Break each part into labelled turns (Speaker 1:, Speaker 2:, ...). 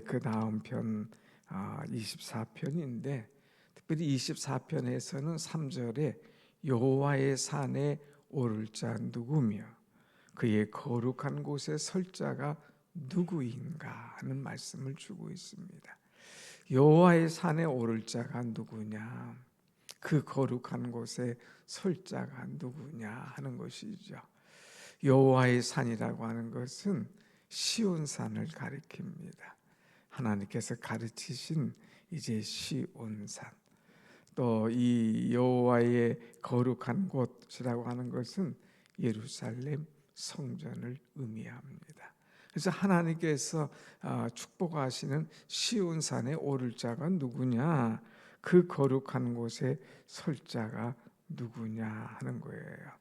Speaker 1: 그 다음 편 24편인데 특별히 24편에서는 3절에 여호와의 산에 오를 자 누구며 그의 거룩한 곳에 설 자가 누구인가 하는 말씀을 주고 있습니다. 여호와의 산에 오를 자가 누구냐, 그 거룩한 곳에 설 자가 누구냐 하는 것이죠. 여호와의 산이라고 하는 것은 시온산을 가리킵니다. 하나님께서 가르치신 이제 시온산. 또 이 여호와의 거룩한 곳이라고 하는 것은 예루살렘 성전을 의미합니다. 그래서 하나님께서 축복하시는 시온산에 오를 자가 누구냐, 그 거룩한 곳에 설 자가 누구냐 하는 거예요.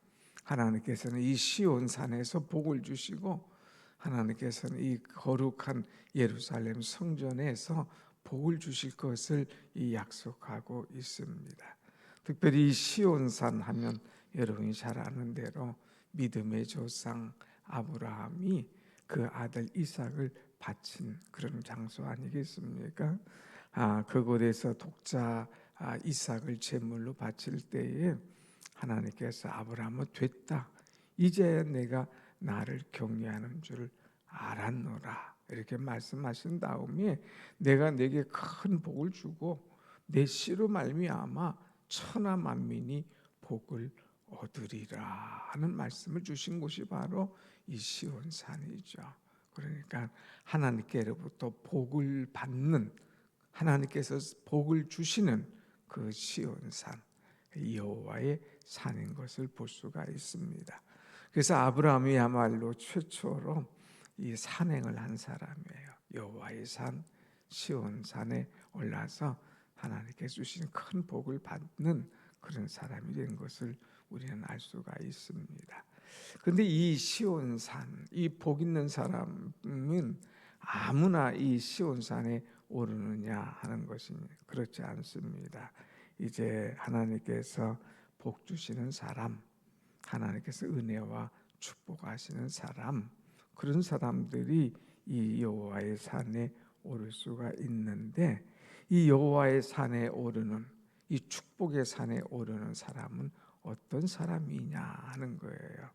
Speaker 1: 하나님께서는 이 시온산에서 복을 주시고 하나님께서는 이 거룩한 예루살렘 성전에서 복을 주실 것을 약속하고 있습니다. 특별히 이 시온산 하면 여러분이 잘 아는 대로 믿음의 조상 아브라함이 그 아들 이삭을 바친 그런 장소 아니겠습니까? 그곳에서 독자 이삭을 제물로 바칠 때에 하나님께서 아브라함은 됐다, 이제 내가 나를 경외하는 줄 알았노라 이렇게 말씀하신 다음에 내가 네게 큰 복을 주고 내 씨로 말미암아 천하 만민이 복을 얻으리라 하는 말씀을 주신 곳이 바로 이 시온산이죠. 그러니까 하나님께로부터 복을 받는, 하나님께서 복을 주시는 그 시온산, 여호와의 산인 것을 볼 수가 있습니다. 그래서 아브라함이야말로 최초로 이 산행을 한 사람이에요. 여호와의 산 시온산에 올라서 하나님께서 주신 큰 복을 받는 그런 사람이 된 것을 우리는 알 수가 있습니다. 그런데 이 시온산, 이 복 있는 사람은 아무나 이 시온산에 오르느냐 하는 것이 그렇지 않습니다. 이제 하나님께서 복 주시는 사람, 하나님께서 은혜와 축복하시는 사람, 그런 사람들이 이 여호와의 산에 오를 수가 있는데, 이 여호와의 산에 오르는, 이 축복의 산에 오르는 사람은 어떤 사람이냐 하는 거예요.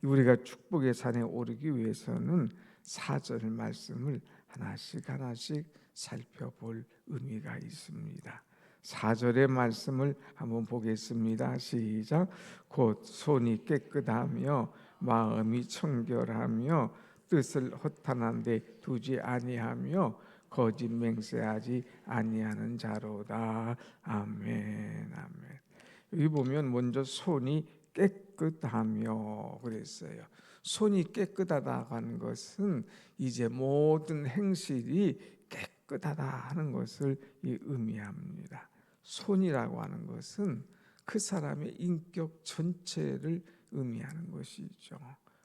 Speaker 1: 우리가 축복의 산에 오르기 위해서는 4절 말씀을 하나씩 살펴볼 의미가 있습니다. 4절의 말씀을 한번 보겠습니다. 시작. 곧 손이 깨끗하며 마음이 청결하며 뜻을 허탄한 데 두지 아니하며 거짓 맹세하지 아니하는 자로다. 아멘. 아멘. 여기 보면 먼저 손이 깨끗하며 그랬어요. 손이 깨끗하다고 하는 것은 이제 모든 행실이 깨끗하다 하는 것을 의미합니다. 손이라고 하는 것은 그 사람의 인격 전체를 의미하는 것이죠.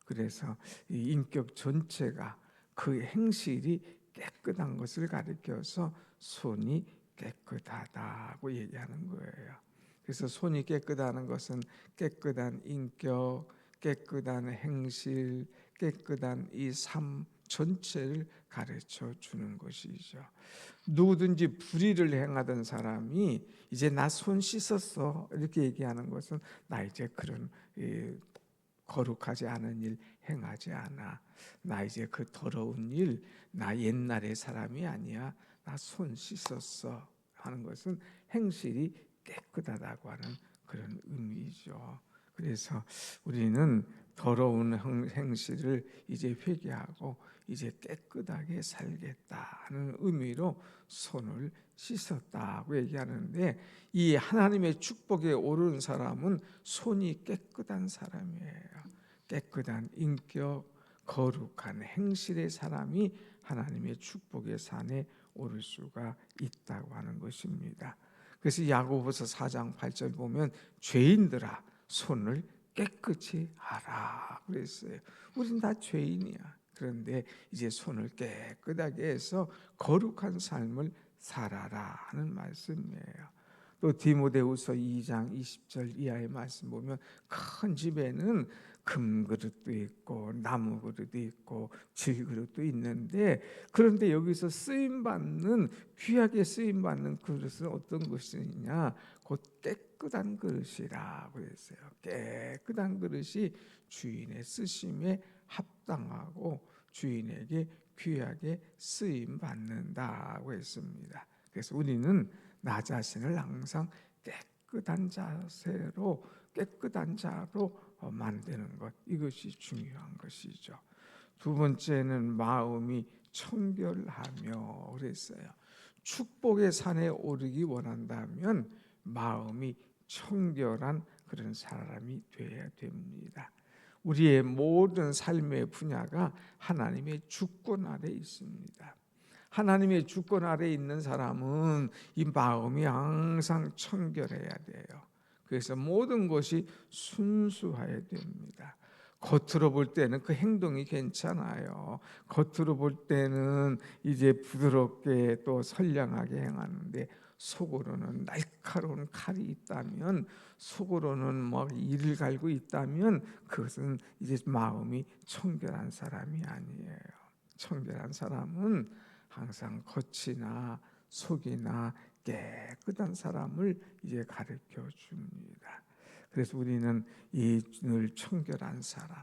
Speaker 1: 그래서 이 인격 전체가, 그 행실이 깨끗한 것을 가리켜서 손이 깨끗하다고 얘기하는 거예요. 그래서 손이 깨끗하는 것은 깨끗한 인격, 깨끗한 행실, 깨끗한 이 삶 전체를 가르쳐 주는 것이죠. 누구든지 불의를 행하던 사람이 이제 나 손 씻었어 이렇게 얘기하는 것은 나 이제 그런 거룩하지 않은 일 행하지 않아, 나 이제 그 더러운 일, 나 옛날의 사람이 아니야, 나 손 씻었어 하는 것은 행실이 깨끗하다고 하는 그런 의미죠. 그래서 우리는 더러운 행실을 이제 회개하고 이제 깨끗하게 살겠다 하는 의미로 손을 씻었다고 얘기하는데, 이 하나님의 축복에 오르는 사람은 손이 깨끗한 사람이에요. 깨끗한 인격, 거룩한 행실의 사람이 하나님의 축복의 산에 오를 수가 있다고 하는 것입니다. 그래서 야고보서 4장 8절 보면 죄인들아 손을 깨끗이 하라 그랬어요. 우린 다 죄인이야. 그런데 이제 손을 깨끗하게 해서 거룩한 삶을 살아라 하는 말씀이에요. 또 디모데후서 2장 20절 이하의 말씀 보면 큰 집에는 금그릇도 있고 나무 그릇도 있고 질그릇도 있는데, 그런데 여기서 쓰임받는, 귀하게 쓰임받는 그릇은 어떤 것이냐, 곧 깨끗한 그릇이라고 했어요. 깨끗한 그릇이 주인의 쓰심에 합당하고 주인에게 귀하게 쓰임받는다고 했습니다. 그래서 우리는 나 자신을 항상 깨끗한 자로 만드는 것, 이것이 중요한 것이죠. 두 번째는 마음이 청결하며 그랬어요. 축복의 산에 오르기 원한다면 마음이 청결한 그런 사람이 되어야 됩니다. 우리의 모든 삶의 분야가 하나님의 주권 아래 있습니다. 하나님의 주권 아래 있는 사람은 이 마음이 항상 청결해야 돼요. 그래서 모든 것이 순수해야 됩니다. 겉으로 볼 때는 그 행동이 괜찮아요. 겉으로 볼 때는 이제 부드럽게 또 선량하게 행하는데, 속으로는 날카로운 칼이 있다면, 속으로는 막 이를 갈고 있다면, 그것은 이제 마음이 청결한 사람이 아니에요. 청결한 사람은 항상 겉이나 속이나 깨끗한 사람을 이제 가르쳐 줍니다. 그래서 우리는 이 늘 청결한 사람.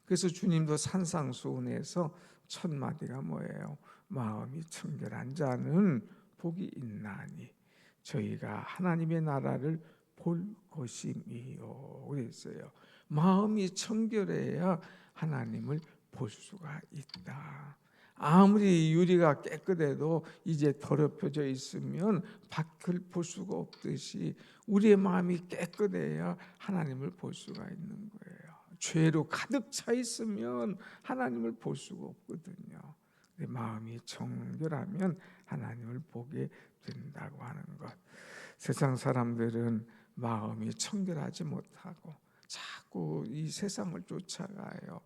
Speaker 1: 그래서 주님도 산상수훈에서 첫 마디가 뭐예요? 마음이 청결한 자는 복이 있나니 저희가 하나님의 나라를 볼 것임이요 그랬어요. 마음이 청결해야 하나님을 볼 수가 있다. 아무리 유리가 깨끗해도 이제 더럽혀져 있으면 밖을 볼 수가 없듯이 우리의 마음이 깨끗해야 하나님을 볼 수가 있는 거예요. 죄로 가득 차 있으면 하나님을 볼 수가 없거든요. 내 마음이 정결하면 하나님을 보게 된다고 하는 것. 세상 사람들은 마음이 청결하지 못하고 자꾸 이 세상을 쫓아가요.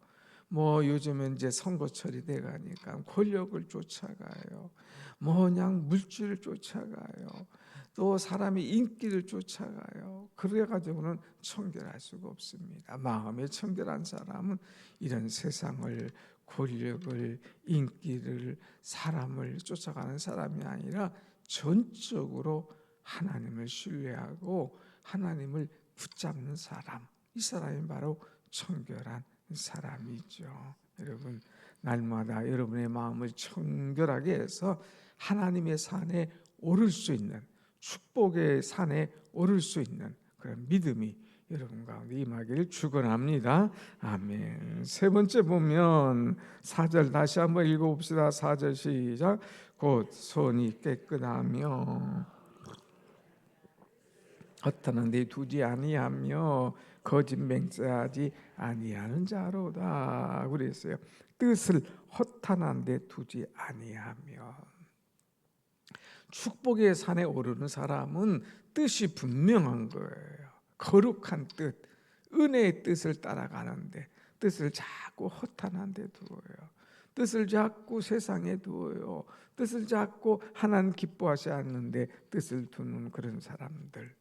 Speaker 1: 뭐 요즘은 이제 선거철이 돼가니까 권력을 쫓아가요. 뭐 그냥 물질을 쫓아가요. 또 사람이 인기를 쫓아가요. 그래가지고는 청결할 수가 없습니다. 마음에 청결한 사람은 이런 세상을, 권력을, 인기를, 사람을 쫓아가는 사람이 아니라 전적으로 하나님을 신뢰하고 하나님을 붙잡는 사람, 이 사람이 바로 청결한 사람이죠. 여러분, 날마다 여러분의 마음을 청결하게 해서 하나님의 산에 오를 수 있는, 축복의 산에 오를 수 있는 그런 믿음이 여러분 가운데 임하기를 축원합니다. 아멘. 세 번째 보면 4절 다시 한번 읽어봅시다. 4절 시작. 곧 손이 깨끗하며 허탄한 데 두지 아니하며 거짓 맹세하지 아니하는 자로다 그랬어요. 뜻을 허탄한 데 두지 아니하며, 축복의 산에 오르는 사람은 뜻이 분명한 거예요. 거룩한 뜻, 은혜의 뜻을 따라가는데 뜻을 자꾸 허탄한 데 두어요. 뜻을 자꾸 세상에 두어요. 뜻을 자꾸 하나님 기뻐하지 않는데 뜻을 두는 그런 사람들,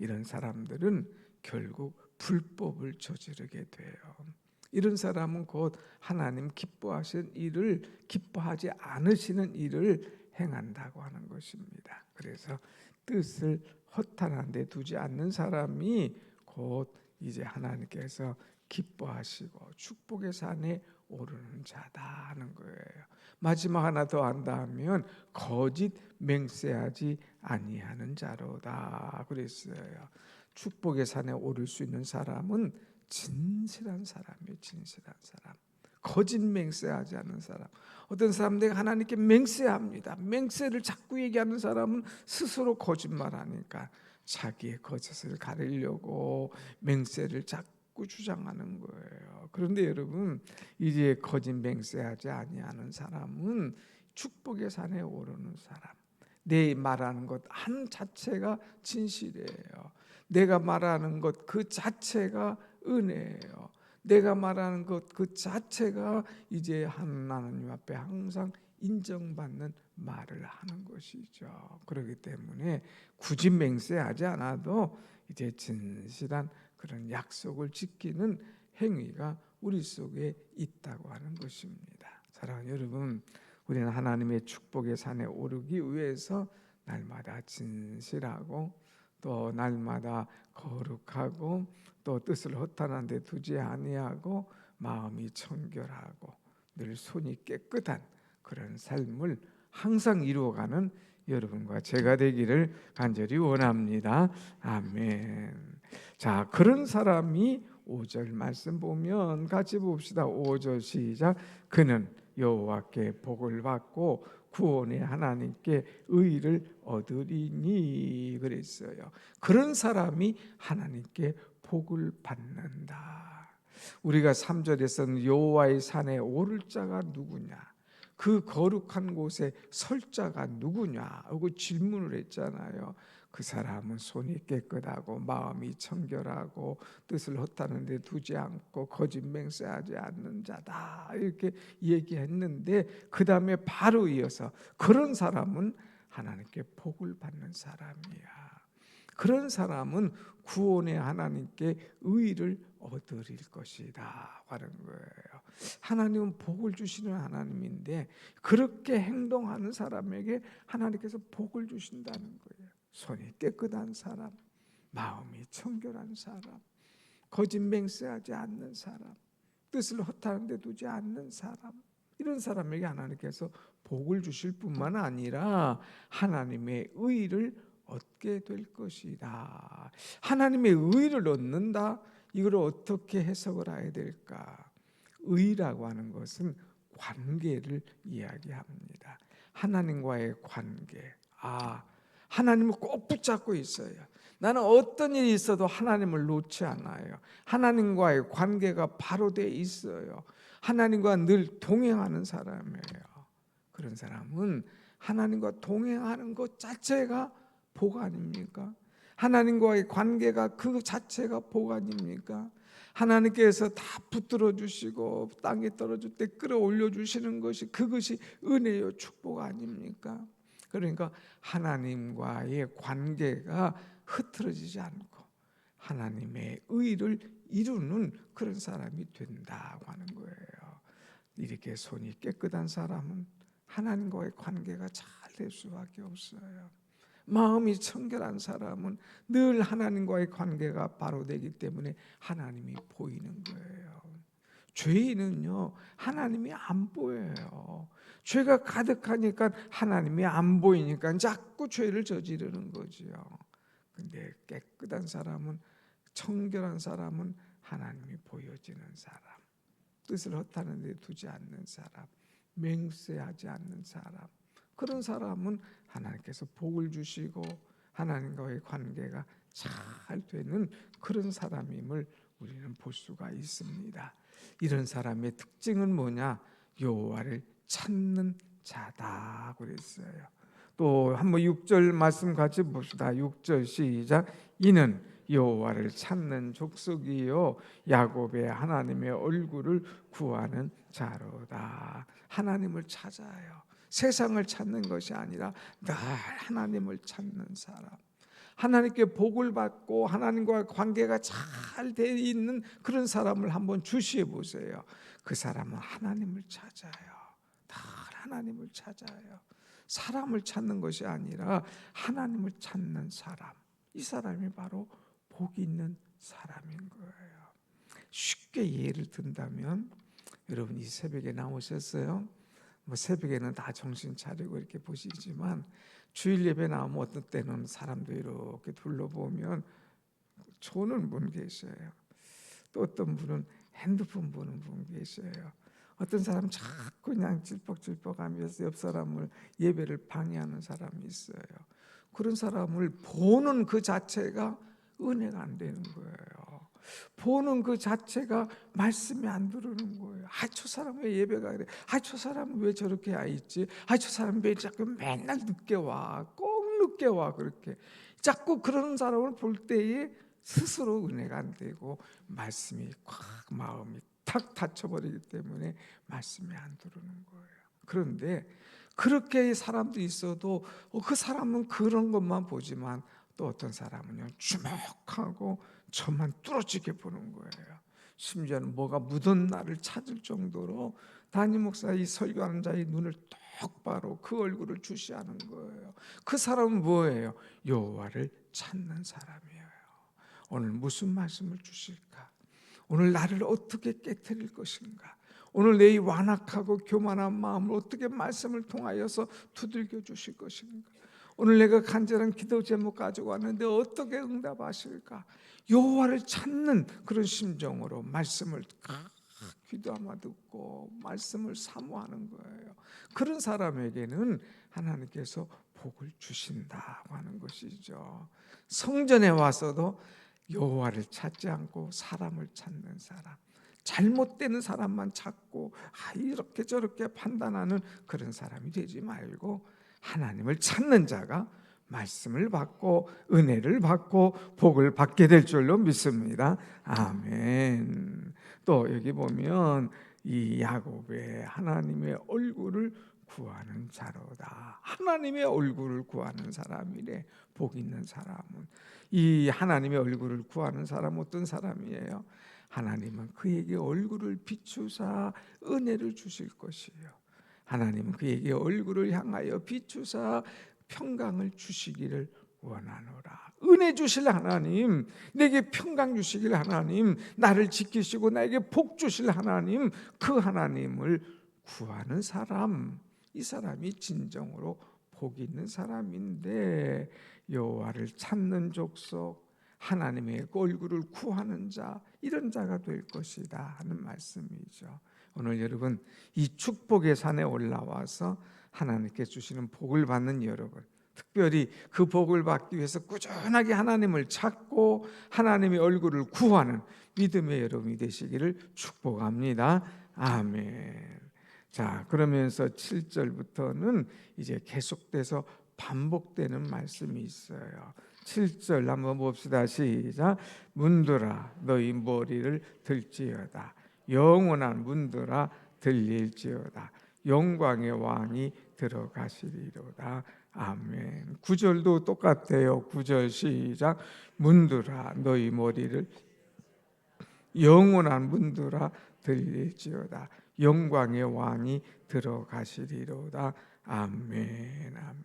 Speaker 1: 이런 사람들은 결국 불법을 저지르게 돼요. 이런 사람은 곧 하나님 기뻐하시는 일을, 기뻐하지 않으시는 일을 행한다고 하는 것입니다. 그래서 뜻을 허탄한 데 두지 않는 사람이 곧 이제 하나님께서 기뻐하시고 축복의 산에 오르는 자다 하는 거예요. 마지막 하나 더 한다면 거짓 맹세하지 아니하는 자로다 그랬어요. 축복의 산에 오를 수 있는 사람은 진실한 사람이에요. 진실한 사람. 거짓 맹세하지 않는 사람. 어떤 사람들이 하나님께 맹세합니다. 맹세를 자꾸 얘기하는 사람은 스스로 거짓말하니까 자기의 거짓을 가리려고 맹세를 자꾸 주장하는 거예요. 그런데 여러분, 이제 거짓 맹세하지 아니하는 사람은 축복의 산에 오르는 사람. 내 말하는 것 한 자체가 진실이에요. 내가 말하는 것 그 자체가 은혜예요. 내가 말하는 것 그 자체가 이제 하나님 앞에 항상 인정받는 말을 하는 것이죠. 그렇기 때문에 굳이 맹세하지 않아도 이제 진실한 그런 약속을 지키는 행위가 우리 속에 있다고 하는 것입니다. 사랑하는 여러분, 우리는 하나님의 축복의 산에 오르기 위해서 날마다 진실하고 또 날마다 거룩하고 또 뜻을 허탄한 데 두지 아니하고 마음이 청결하고 늘 손이 깨끗한 그런 삶을 항상 이루어가는 여러분과 제가 되기를 간절히 원합니다. 아멘. 자, 그런 사람이 5절 말씀 보면 같이 봅시다. 5절 시작. 그는 여호와께 복을 받고 구원의 하나님께 의를 얻으리니 그랬어요. 그런 사람이 하나님께 복을 받는다. 우리가 3절에서는 여호와의 산에 오를 자가 누구냐, 그 거룩한 곳에 설 자가 누구냐 하고 질문을 했잖아요. 그 사람은 손이 깨끗하고 마음이 청결하고 뜻을 허탄한 데 두지 않고 거짓 맹세하지 않는 자다 이렇게 얘기했는데 그 다음에 바로 이어서 그런 사람은 하나님께 복을 받는 사람이야. 그런 사람은 구원의 하나님께 의를 얻으릴 것이다 하는 거예요. 하나님은 복을 주시는 하나님인데 그렇게 행동하는 사람에게 하나님께서 복을 주신다는 거예요. 손이 깨끗한 사람, 마음이 청결한 사람, 거짓 맹세하지 않는 사람, 뜻을 허탄한 데 두지 않는 사람, 이런 사람에게 하나님께서 복을 주실 뿐만 아니라 하나님의 의를 얻게 될 것이다. 하나님의 의를 얻는다. 이걸 어떻게 해석을 해야 될까? 의라고 하는 것은 관계를 이야기합니다. 하나님과의 관계. 하나님을 꼭 붙잡고 있어요. 나는 어떤 일이 있어도 하나님을 놓지 않아요. 하나님과의 관계가 바로 돼 있어요. 하나님과 늘 동행하는 사람이에요. 그런 사람은 하나님과 동행하는 것 자체가 복 아닙니까? 하나님과의 관계가 그 자체가 복 아닙니까? 하나님께서 다 붙들어 주시고 땅에 떨어질 때 끌어올려 주시는 것이 그것이 은혜요 축복 아닙니까? 그러니까 하나님과의 관계가 흐트러지지 않고 하나님의 의를 이루는 그런 사람이 된다고 하는 거예요. 이렇게 손이 깨끗한 사람은 하나님과의 관계가 잘 될 수밖에 없어요. 마음이 청결한 사람은 늘 하나님과의 관계가 바로 되기 때문에 하나님이 보이는 거예요. 죄인은요 하나님이 안 보여요. 죄가 가득하니까 하나님이 안 보이니까 자꾸 죄를 저지르는 거지요. 근데 깨끗한 사람은, 청결한 사람은 하나님이 보여지는 사람, 뜻을 허탄한 데 두지 않는 사람, 맹세하지 않는 사람, 그런 사람은 하나님께서 복을 주시고 하나님과의 관계가 잘 되는 그런 사람임을 우리는 볼 수가 있습니다. 이런 사람의 특징은 뭐냐? 여호와를 찾는 자다 그랬어요. 또 한번 6절 말씀 같이 봅시다. 6절 시작. 이는 여호와를 찾는 족속이요 야곱의 하나님의 얼굴을 구하는 자로다. 하나님을 찾아요. 세상을 찾는 것이 아니라 늘 하나님을 찾는 사람, 하나님께 복을 받고 하나님과 관계가 잘 돼 있는 그런 사람을 한번 주시해 보세요. 그 사람은 하나님을 찾아요. 늘 하나님을 찾아요. 사람을 찾는 것이 아니라 하나님을 찾는 사람, 이 사람이 바로 복 있는 사람인 거예요. 쉽게 예를 든다면 여러분 이 새벽에 나오셨어요? 새벽에는 다 정신 차리고 이렇게 보시지만 주일 예배 나오면 어떤 때는 사람들 이렇게 둘러보면 조는 분 계셔요. 또 어떤 분은 핸드폰 보는 분 계셔요. 어떤 사람 자꾸 그냥 찔뻑찔뻑하면서 옆 사람을 예배를 방해하는 사람이 있어요. 그런 사람을 보는 그 자체가 은혜가 안 되는 거예요. 보는 그 자체가 말씀이 안 들어오는 거예요. 저 사람 왜 예배가 그래? 저 사람은 왜 저렇게 있지? 저 사람 왜 자꾸 맨날 늦게 와? 꼭 늦게 와 그렇게. 자꾸 그런 사람을 볼 때에 스스로 은혜가 안 되고 말씀이 꽉 마음이 탁 닫혀버리기 때문에 말씀이 안 들어오는 거예요. 그런데 그렇게 사람도 있어도 그 사람은 그런 것만 보지만 또 어떤 사람은요 주목하고 저만 뚫어지게 보는 거예요. 심지어는 뭐가 묻은 나를 찾을 정도로 담임 목사의 설교하는 자의 눈을 똑바로 그 얼굴을 주시하는 거예요. 그 사람은 뭐예요? 여호와를 찾는 사람이에요. 오늘 무슨 말씀을 주실까? 오늘 나를 어떻게 깨트릴 것인가? 오늘 내 완악하고 교만한 마음을 어떻게 말씀을 통하여서 두들겨 주실 것인가? 오늘 내가 간절한 기도 제목 가지고 왔는데 어떻게 응답하실까? 여호와를 찾는 그런 심정으로 말씀을 기도하며 듣고 말씀을 사모하는 거예요. 그런 사람에게는 하나님께서 복을 주신다고 하는 것이죠. 성전에 와서도 여호와를 찾지 않고 사람을 찾는 사람, 잘못되는 사람만 찾고 이렇게 저렇게 판단하는 그런 사람이 되지 말고 하나님을 찾는 자가 말씀을 받고 은혜를 받고 복을 받게 될 줄로 믿습니다. 아멘. 또 여기 보면 이 야곱의 하나님의 얼굴을 구하는 자로다. 하나님의 얼굴을 구하는 사람이래. 복 있는 사람은. 이 하나님의 얼굴을 구하는 사람은 어떤 사람이에요? 하나님은 그에게 얼굴을 비추사 은혜를 주실 것이에요. 하나님은 그에게 얼굴을 향하여 비추사 평강을 주시기를 원하노라. 은혜 주실 하나님, 내게 평강 주시길 하나님, 나를 지키시고 나에게 복 주실 하나님, 그 하나님을 구하는 사람, 이 사람이 진정으로 복 있는 사람인데, 여호와를 찾는 족속, 하나님의 얼굴을 구하는 자, 이런 자가 될 것이다 하는 말씀이죠. 오늘 여러분 이 축복의 산에 올라와서 하나님께 주시는 복을 받는 여러분, 특별히 그 복을 받기 위해서 꾸준하게 하나님을 찾고 하나님의 얼굴을 구하는 믿음의 여러분이 되시기를 축복합니다. 아멘. 자, 그러면서 7절부터는 이제 계속돼서 반복되는 말씀이 있어요. 7절 한번 봅시다. 시작. 문들아 너희 머리를 들지어다. 영원한 문들아 들릴지어다. 영광의 왕이 들어가시리로다. 아멘. 9절도 똑같아요. 9절 시작. 문들아 너희 머리를 영원한 문들아 들릴지어다. 영광의 왕이 들어가시리로다. 아멘. 아멘.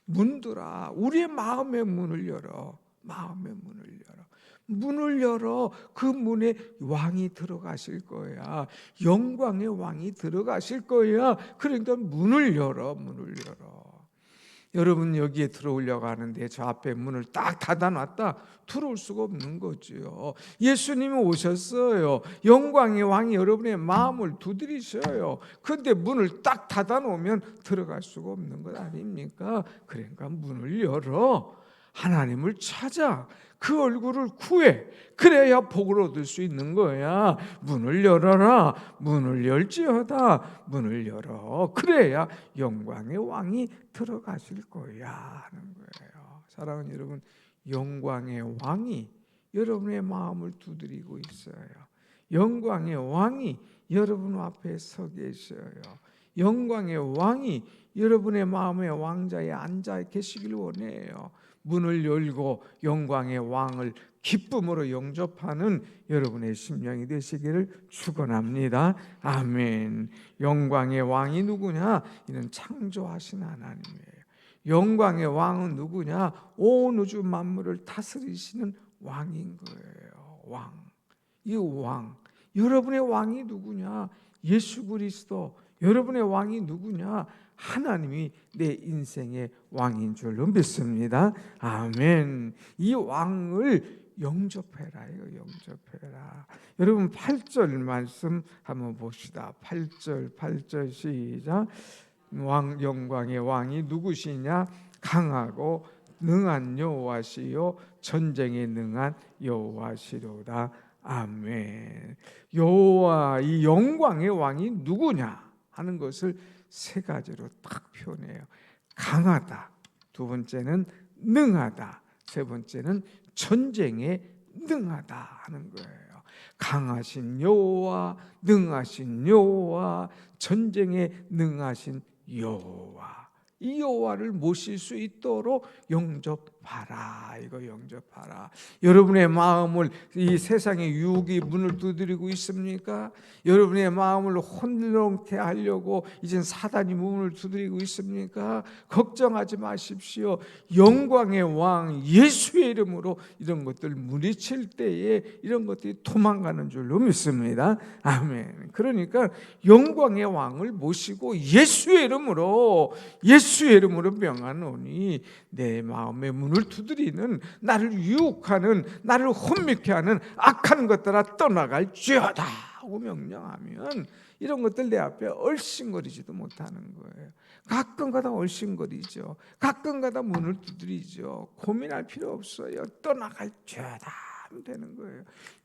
Speaker 1: 문들아 우리의 마음의 문을 열어. 마음의 문을 열어. 문을 열어. 그 문에 왕이 들어가실 거야. 영광의 왕이 들어가실 거야. 그러니까 문을 열어. 문을 열어. 여러분 여기에 들어오려고 하는데 저 앞에 문을 딱 닫아놨다 들어올 수가 없는 거죠. 예수님이 오셨어요. 영광의 왕이 여러분의 마음을 두드리셔요. 그런데 문을 딱 닫아놓으면 들어갈 수가 없는 것 아닙니까? 그러니까 문을 열어. 하나님을 찾아. 그 얼굴을 구해. 그래야 복을 얻을 수 있는 거야. 문을 열어라. 문을 열지어다. 문을 열어. 그래야 영광의 왕이 들어가실 거야 하는 거예요. 사랑하는 여러분, 영광의 왕이 여러분의 마음을 두드리고 있어요. 영광의 왕이 여러분 앞에 서 계셔요. 영광의 왕이 여러분의 마음의 왕자에 앉아 계시길 원해요. 문을 열고 영광의 왕을 기쁨으로 영접하는 여러분의 심령이 되시기를 축원합니다. 아멘. 영광의 왕이 누구냐? 이는 창조하신 하나님이에요. 영광의 왕은 누구냐? 온 우주 만물을 다스리시는 왕인 거예요. 왕. 이 왕. 여러분의 왕이 누구냐? 예수 그리스도. 여러분의 왕이 누구냐? 하나님이 내 인생의 왕인 줄로 믿습니다. 아멘. 이 왕을 영접해라. 이거 영접해라. 여러분 8절 말씀 한번 봅시다. 8절 시작. 왕 영광의 왕이 누구시냐? 강하고 능한 여호와시요 전쟁에 능한 여호와시로다. 아멘. 여호와 이 영광의 왕이 누구냐 하는 것을 세 가지로 딱 표현해요. 강하다. 두 번째는 능하다. 세 번째는 전쟁에 능하다 하는 거예요. 강하신 여호와, 능하신 여호와, 전쟁에 능하신 여호와. 이 여호와를 모실 수 있도록 영접하라. 이거 영접하라. 여러분의 마음을 이 세상의 유혹이 문을 두드리고 있습니까? 여러분의 마음을 혼돈케 하려고 이젠 사단이 문을 두드리고 있습니까? 걱정하지 마십시오. 영광의 왕 예수의 이름으로 이런 것들 물리칠 때에 이런 것들이 도망가는 줄로 믿습니다. 아멘. 그러니까 영광의 왕을 모시고 예수의 이름으로 명하노니 내 마음의 문을 두드리는, 나를 유혹하는, 나를 혼미케 하는 악한 것들아 떠나갈지어다 하고 명령하면 이런 것들 내 앞에 얼씬거리지도 못하는 거예요. 가끔가다 얼씬거리죠. 가끔가다 문을 두드리죠. 고민할 필요 없어요. 떠나갈지어다 하면 되는 거예요.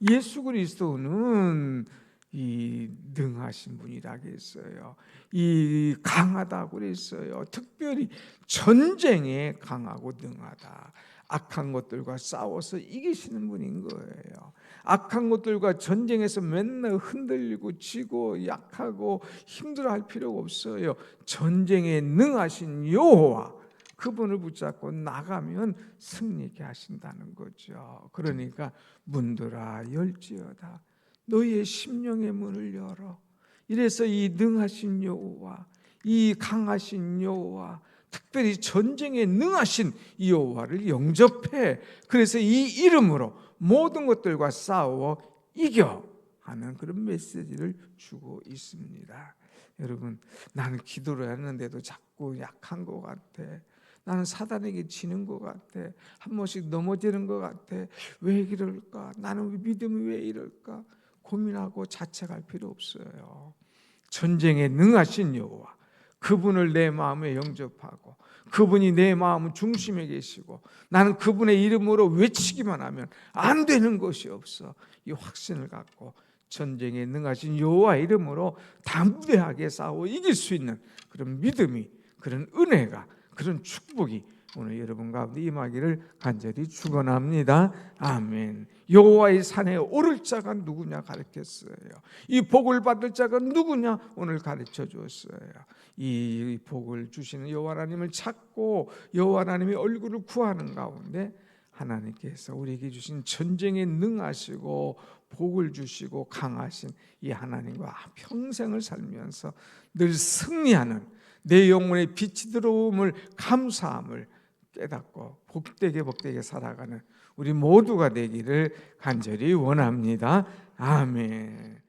Speaker 1: 예수 그리스도는 이 능하신 분이라고 했어요. 이 강하다고 그랬어요. 특별히 전쟁에 강하고 능하다. 악한 것들과 싸워서 이기시는 분인 거예요. 악한 것들과 전쟁에서 맨날 흔들리고 지고 약하고 힘들어할 필요가 없어요. 전쟁에 능하신 여호와, 그분을 붙잡고 나가면 승리케 하신다는 거죠. 그러니까 문들아 열지어다. 너희의 심령의 문을 열어. 이래서 이 능하신 여호와, 이 강하신 여호와, 특별히 전쟁에 능하신 이 여호와를 영접해. 그래서 이 이름으로 모든 것들과 싸워 이겨 하는 그런 메시지를 주고 있습니다. 여러분, 나는 기도를 했는데도 자꾸 약한 것 같아. 나는 사단에게 지는 것 같아. 한 번씩 넘어지는 것 같아. 왜 이럴까? 나는 믿음이 왜 이럴까? 고민하고 자책할 필요 없어요. 전쟁에 능하신 여호와, 그분을 내 마음에 영접하고 그분이 내 마음 중심에 계시고 나는 그분의 이름으로 외치기만 하면 안 되는 것이 없어. 이 확신을 갖고 전쟁에 능하신 여호와 이름으로 담대하게 싸워 이길 수 있는 그런 믿음이, 그런 은혜가, 그런 축복이 오늘 여러분 가운데 임하기를 간절히 축원합니다. 아멘. 여호와의 산에 오를 자가 누구냐 가르쳤어요. 이 복을 받을 자가 누구냐 오늘 가르쳐 주었어요. 이 복을 주시는 여호와 하나님을 찾고 여호와 하나님의 얼굴을 구하는 가운데 하나님께서 우리에게 주신 전쟁에 능하시고 복을 주시고 강하신 이 하나님과 평생을 살면서 늘 승리하는, 내 영혼의 빛이 들어옴을 감사함을 깨닫고 복되게 살아가는 우리 모두가 되기를 간절히 원합니다. 아멘.